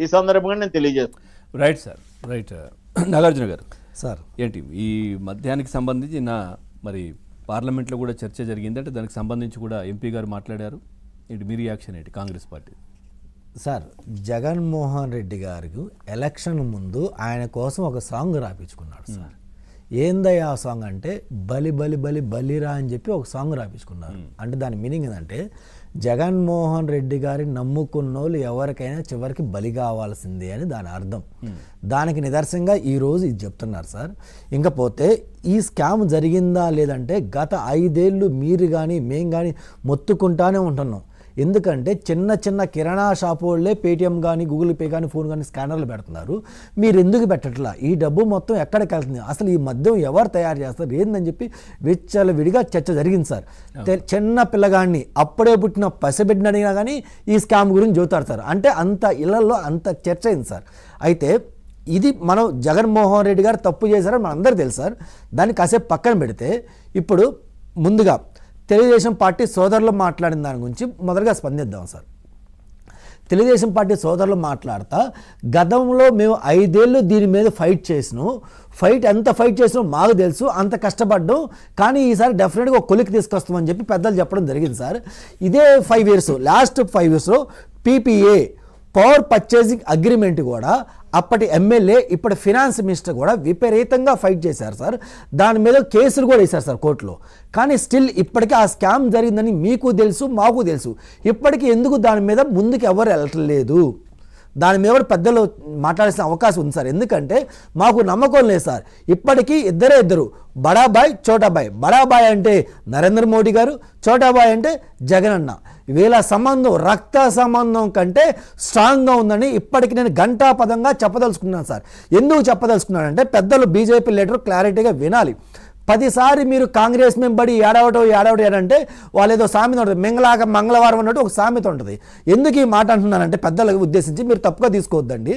ఈ సందర్భంగా నేను తెలియజేస్తాను. Right sir, right. నాగార్జున గారు సార్, ఏంటి ఈ మద్యానికి సంబంధించి మరి పార్లమెంట్లో కూడా చర్చ జరిగిందంటే దానికి సంబంధించి కూడా ఎంపీ గారు మాట్లాడారు. ఏంటి మీ రియాక్షన్ ఏంటి కాంగ్రెస్ పార్టీ? సార్, జగన్మోహన్ రెడ్డి గారికి ఎలక్షన్ ముందు ఆయన కోసం ఒక సాంగ్ రాపించుకున్నాడు సార్. ఏందయ్యా ఆ సాంగ్ అంటే బలి బలి బలి బలిరా అని చెప్పి ఒక సాంగ్ రాపించుకున్నారు. అంటే దాని మీనింగ్ ఏంటంటే జగన్మోహన్ రెడ్డి గారిని నమ్ముకున్న వాళ్ళు ఎవరికైనా చివరికి బలి కావాల్సిందే అని దాని అర్థం. దానికి నిదర్శనంగా ఈరోజు ఇది చెప్తున్నారు సార్. ఇంకపోతే ఈ స్కామ్ జరిగిందా లేదంటే గత 5 ఏళ్ళు మీరు కానీ మేము కానీ మొత్తుకుంటానే ఉంటున్నాం. ఎందుకంటే చిన్న చిన్న కిరాణా షాపు వాళ్ళే పేటిఎం కానీ గూగుల్ పే కానీ ఫోన్ కానీ స్కానర్లు పెడుతున్నారు. మీరు ఎందుకు పెట్టట్లా? ఈ డబ్బు మొత్తం ఎక్కడికి వెళ్తుంది? అసలు ఈ మద్యం ఎవరు తయారు చేస్తారు ఏందని చెప్పి విడిగా చర్చ జరిగింది సార్. చిన్న పిల్లగాడిని అప్పుడే పుట్టిన పసిబిడ్డని అడిగినా కానీ ఈ స్కామ్ గురించి చెబుతారు సార్. అంటే అంత ఇళ్లలో అంత చర్చ అయింది సార్. అయితే ఇది మనం జగన్మోహన్ రెడ్డి గారు తప్పు చేశారని మన అందరూ తెలుసు సార్. దాన్ని కాసేపు పక్కన పెడితే ఇప్పుడు ముందుగా తెలుగుదేశం పార్టీ సోదరులు మాట్లాడిన దాని గురించి మొదటగా స్పందిద్దాం సార్. తెలుగుదేశం పార్టీ సోదరులు మాట్లాడతా గతంలో మేము 5 ఏళ్ళు దీని మీద ఎంత ఫైట్ చేసినా మాకు తెలుసు, అంత కష్టపడ్డాం, కానీ ఈసారి డెఫినెట్గా ఒక కొలికి తీసుకొస్తామని చెప్పి పెద్దలు చెప్పడం జరిగింది సార్. ఇదే 5 ఇయర్స్ లాస్ట్ 5 ఇయర్స్లో PPA పవర్ పర్చేసింగ్ అగ్రిమెంట్ కూడా అప్పటి ఎమ్మెల్యే ఇప్పటి ఫినాన్స్ మినిస్టర్ కూడా విపరీతంగా ఫైట్ చేశారు సార్. దాని మీద కేసులు కూడా వేశారు సార్ కోర్టులో. కానీ స్టిల్ ఇప్పటికీ ఆ స్కామ్ జరిగిందని మీకు తెలుసు, మాకు తెలుసు. ఇప్పటికీ ఎందుకు దాని మీద ముందుకు ఎవరు వెళ్ళట్లేదు? దాని మీద పెద్దలు మాట్లాడాల్సిన అవకాశం ఉంది సార్. ఎందుకంటే మాకు నమ్మకం లేదు సార్. ఇప్పటికీ ఇద్దరు బడాబాయ్ చోటాబాయ్. బడాబాయ్ అంటే నరేంద్ర మోడీ గారు, చోటాబాయ్ అంటే జగన్ అన్న. వీళ్ళ సంబంధం రక్త సంబంధం కంటే స్ట్రాంగ్గా ఉందని ఇప్పటికి నేను ఘంటాపదంగా చెప్పదలుచుకున్నాను సార్. ఎందుకు చెప్పదలుచుకున్నానంటే పెద్దలు బీజేపీ లీడర్ క్లారిటీగా వినాలి. 10 సార్లు మీరు కాంగ్రెస్ మెంబడి ఏడవటం వాళ్ళు ఏదో సామెత ఉంటుంది, మింగలాగా మంగళవారం అన్నట్టు ఒక సామెత ఉంటుంది. ఎందుకు ఈ మాట అంటున్నానంటే పెద్దలకు ఉద్దేశించి మీరు తప్పుగా తీసుకోవద్దండి.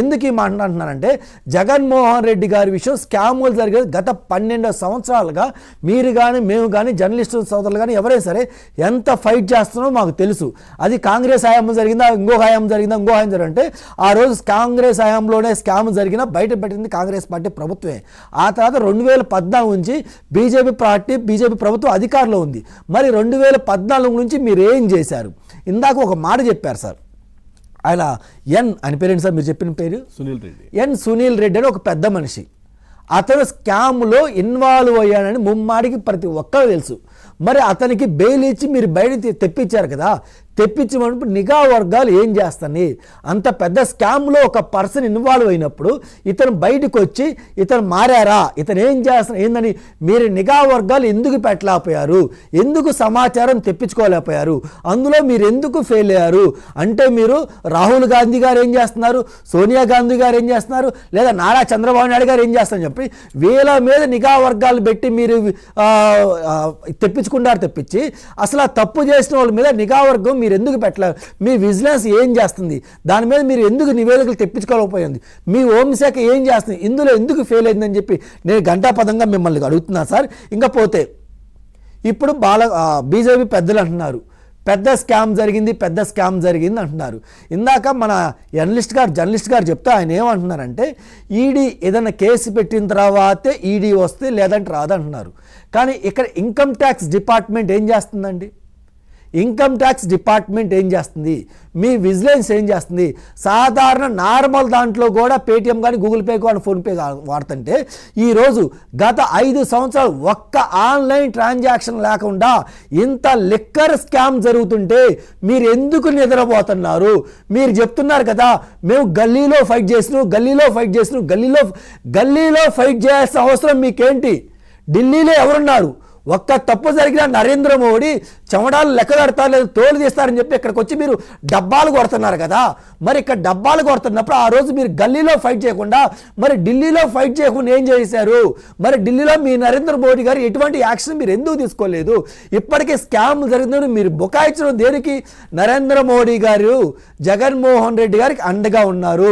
ఎందుకు ఈ మాట అంటున్నానంటే జగన్మోహన్ రెడ్డి గారి విషయం స్కాములు జరిగేది గత 12 సంవత్సరాలుగా మీరు కానీ మేము కానీ జర్నలిస్టు సోదరులు కానీ ఎవరైనా సరే ఎంత ఫైట్ చేస్తున్నారో మాకు తెలుసు. అది కాంగ్రెస్ హయాంలో జరిగిందా, ఇంకో హయాం జరిగిందంటే ఆ రోజు కాంగ్రెస్ హయాంలోనే స్కామ్ జరిగినా బయట పెట్టింది కాంగ్రెస్ పార్టీ ప్రభుత్వమే. ఆ తర్వాత 2014 నుంచి బీజేపీ ప్రభుత్వం అధికారంలో ఉంది. మరి 2014 నుంచి మీరు ఏం చేశారు? ఇందాక ఒక మాట చెప్పారు సార్. ఆయన ఆయన పేరేంటి సార్ మీరు చెప్పిన పేరు? సునీల్ రెడ్డి అని ఒక పెద్ద మనిషి. అతను స్కామ్లో ఇన్వాల్వ్ అయ్యానని ముమ్మాడికి ప్రతి ఒక్కరు తెలుసు. మరి అతనికి బెయిల్ ఇచ్చి మీరు బయట తెప్పించారు కదా, తెప్పించినప్పుడు నిఘా వర్గాలు ఏం చేస్తాయి? అంత పెద్ద స్కామ్లో ఒక పర్సన్ ఇన్వాల్వ్ అయినప్పుడు ఇతను బయటకు వచ్చి ఇతను మారారా, ఇతను ఏం చేస్తున్నా ఏందని మీరు నిఘా వర్గాలు ఎందుకు పెట్టలేకపోయారు? ఎందుకు సమాచారం తెప్పించుకోలేకపోయారు? అందులో మీరు ఎందుకు ఫెయిల్ అయ్యారు? అంటే మీరు రాహుల్ గాంధీ గారు ఏం చేస్తున్నారు, సోనియా గాంధీ గారు ఏం చేస్తున్నారు, లేదా నారా చంద్రబాబు నాయుడు గారు ఏం చేస్తారని చెప్పి వీళ్ళ మీద నిఘా వర్గాలు పెట్టి మీరు తెప్పించి అసలు ఆ తప్పు చేసిన వాళ్ళ మీద నిఘా వర్గం మీరు ఎందుకు పెట్టలేదు? మీ విజిలెన్స్ ఏం చేస్తుంది? దాని మీద మీరు ఎందుకు నివేదికలు తెప్పించుకోలేకపోయింది? మీ హోంశాఖ ఏం చేస్తుంది? ఇందులో ఎందుకు ఫెయిల్ అయిందని చెప్పి నేను ఘంటాపదంగా మిమ్మల్ని అడుగుతున్నాను సార్. ఇంకపోతే ఇప్పుడు బీజేపీ పెద్దలు అంటున్నారు పెద్ద స్కామ్ జరిగింది అంటున్నారు. ఇందాక మన జర్నలిస్ట్ గారు చెప్తే ఆయన ఏమంటున్నారంటే ఈడీ ఏదైనా కేసు పెట్టిన తర్వాతే ఈడీ వస్తే లేదంటే రాదంటున్నారు. కానీ ఇక్కడ ఇన్కమ్ ట్యాక్స్ డిపార్ట్మెంట్ ఏం చేస్తుందండి? మీ విజిలెన్స్ ఏం చేస్తుంది? సాధారణ నార్మల్ దాంట్లో కూడా పేటిఎం కానీ గూగుల్ పే కానీ ఫోన్పే వాడుతుంటే ఈరోజు గత 5 సంవత్సరాలు ఒక్క ఆన్లైన్ ట్రాన్సాక్షన్ లేకుండా ఇంత లిక్కర్ స్కామ్ జరుగుతుంటే మీరు ఎందుకు నిద్రపోతున్నారు? మీరు చెప్తున్నారు కదా మేము గల్లీలో ఫైట్ చేయాల్సిన అవసరం మీకేంటి? ఢిల్లీలో ఎవరున్నారు? ఒక్క తప్పు జరిగినా నరేంద్ర మోడీ చెమడాలు లెక్క కడతారు, లేదు తోలు తీస్తారని చెప్పి ఇక్కడికి వచ్చి మీరు డబ్బాలు కొడుతున్నారు కదా. మరి ఇక్కడ డబ్బాలు కొడుతున్నప్పుడు ఆ రోజు మీరు గల్లీలో ఫైట్ చేయకుండా మరి ఢిల్లీలో ఫైట్ చేయకుండా ఏం చేశారు? మరి ఢిల్లీలో మీ నరేంద్ర మోడీ గారు ఎటువంటి యాక్షన్ మీరు ఎందుకు తీసుకోలేదు? ఇప్పటికే స్కామ్ జరిగిందని మీరు బుకాయించడం దేనికి? నరేంద్ర మోడీ గారు జగన్మోహన్ రెడ్డి గారికి అండగా ఉన్నారు.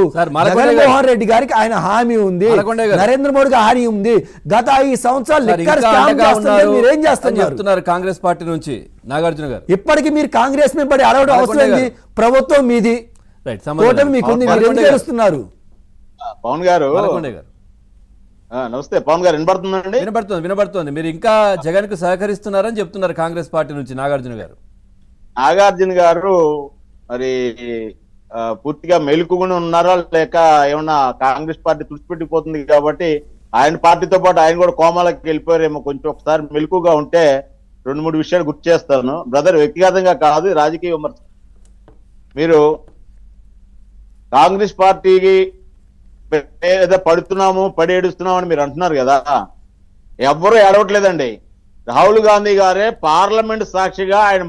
జగన్మోహన్ రెడ్డి గారికి ఆయన హామీ ఉంది, నరేంద్ర మోడీకి హామీ ఉంది. గత 5 సంవత్సరాలు లిక్కర్ స్కామ్ చేస్తున్నారు, మీరేం చేస్తున్నారు? కాంగ్రెస్ పార్టీ నుంచి నాగార్జున గారు ఇప్పటికీ మీరు కాంగ్రెస్ మీద పడి అడగడం అవసరం. ప్రభుత్వం మీది, రైట్ కూటమి మీకుంది, మీరు ఎందుకు ఏడుస్తున్నారు? పవన్ గారు వరకొండే గారు నమస్తే. పవన్ గారు వినపడుతుందండి? వినబడుతోంది. మీరు ఇంకా జగన్ కు సహకరిస్తున్నారని చెప్తున్నారు కాంగ్రెస్ పార్టీ నుంచి నాగార్జున గారు. నాగార్జున గారు మరి పూర్తిగా మెలుకుని ఉన్నారా లేక ఏమన్నా కాంగ్రెస్ పార్టీ తుడిచిపెట్టిపోతుంది కాబట్టి ఆయన పార్టీతో పాటు ఆయన కూడా కోమాలకి వెళ్ళిపోయారేమో. కొంచెం ఒకసారి మెలుకుగా ఉంటే 2-3 విషయాలు గుర్తు చేస్తాను బ్రదర్, వ్యక్తిగతంగా కాదు, రాజకీయ విమర్శ. మీరు కాంగ్రెస్ పార్టీకి ఏదో పడుతున్నాము పడి ఏడుస్తున్నాము అని మీరు అంటున్నారు కదా, ఎవ్వరూ ఏడవట్లేదండి. రాహుల్ గాంధీ గారే పార్లమెంట్ సాక్షిగా ఆయన